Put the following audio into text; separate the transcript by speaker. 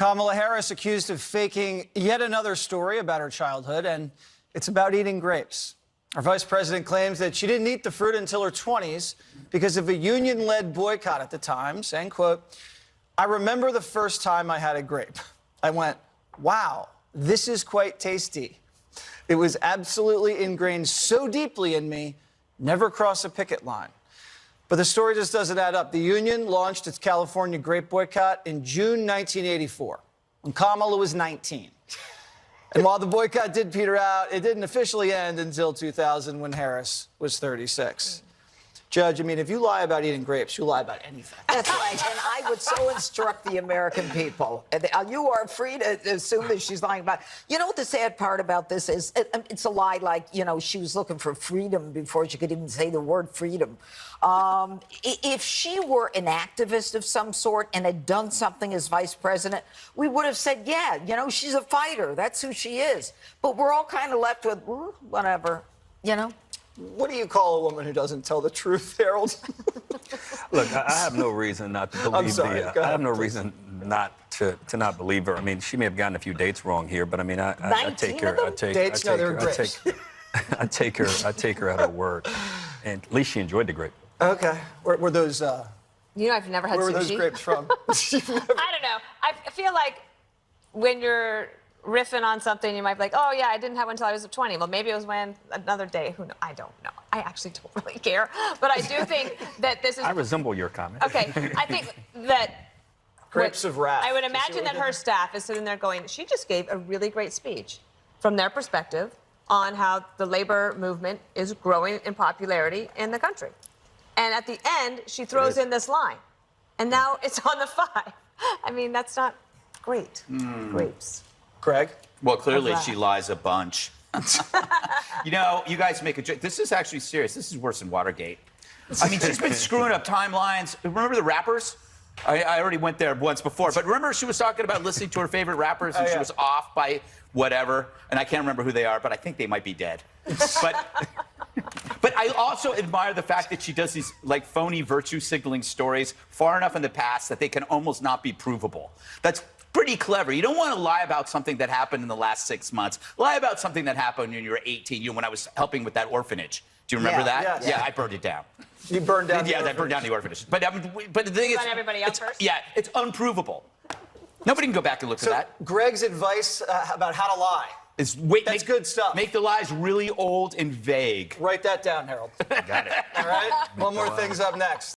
Speaker 1: Kamala Harris accused of faking yet another story about her childhood, and it's about eating grapes. Our vice president claims that she didn't eat the fruit until her 20s because of a union-led boycott at the time, saying, quote, "I remember the first time I had a grape. I went, wow, this is quite tasty. It was absolutely ingrained so deeply in me, never cross a picket line." But the story just doesn't add up. The union launched its California grape boycott in June 1984, when Kamala was 19. And while the boycott did peter out, it didn't officially end until 2000 when Harris was 36. Judge, I mean, if you lie about eating grapes, you lie about anything.
Speaker 2: That's right, and I would so instruct the American people. You are free to assume that she's lying about it. You know what the sad part about this is? It's a lie like, you know, she was looking for freedom before she could even say the word freedom. If she were an activist of some sort and had done something as vice president, we would have said, yeah, you know, she's a fighter. That's who she is. But we're all kind of left with, whatever, you know?
Speaker 1: What do you call a woman who doesn't tell the truth, Harold?
Speaker 3: Look, I have no reason not to believe
Speaker 1: I'm sorry.
Speaker 3: I have no reason not to not believe her. I mean, she may have gotten a few dates wrong here, but I mean, I take her. I take her at her word, and at least she enjoyed the grape.
Speaker 1: Okay, were those?
Speaker 4: You know, I've never had
Speaker 1: where
Speaker 4: sushi.
Speaker 1: Were those grapes from?
Speaker 4: I don't know. I feel like when you're riffing on something, you might be like, oh, yeah, I didn't have one until I was 20. Well, maybe it was when another day. Who knows? I don't know. I actually don't really care. But I do think that this is...
Speaker 3: I resemble your comment.
Speaker 4: Okay. I think that...
Speaker 1: Grapes of wrath.
Speaker 4: I would imagine that her staff is sitting there going, she just gave a really great speech from their perspective on how the labor movement is growing in popularity in the country. And at the end, she throws in this line. And now it's on the 5. I mean, that's not great. Grapes.
Speaker 1: Greg?
Speaker 5: Well, clearly she lies a bunch. You know, you guys make a joke. This is actually serious. This is worse than Watergate. I mean, she's been screwing up timelines. Remember the rappers? I already went there once before, but remember she was talking about listening to her favorite rappers and she was off by whatever, and I can't remember who they are, but I think they might be dead. But I also admire the fact that she does these like phony virtue signaling stories far enough in the past that they can almost not be provable. That's pretty clever. You don't want to lie about something that happened in the last 6 months. Lie about something that happened when you were 18, you know, when I was helping with that orphanage. Do you remember that?
Speaker 1: Yes.
Speaker 5: Yeah, I burned it down.
Speaker 1: You burned down
Speaker 5: I burned down the orphanage. But the thing is...
Speaker 4: everybody else first?
Speaker 5: Yeah, it's unprovable. Nobody can go back and look for that.
Speaker 1: Greg's advice about how to lie. That's good stuff.
Speaker 5: Make the lies really old and vague.
Speaker 1: Write that down, Harold.
Speaker 5: Got it.
Speaker 1: All right? One more thing's up next.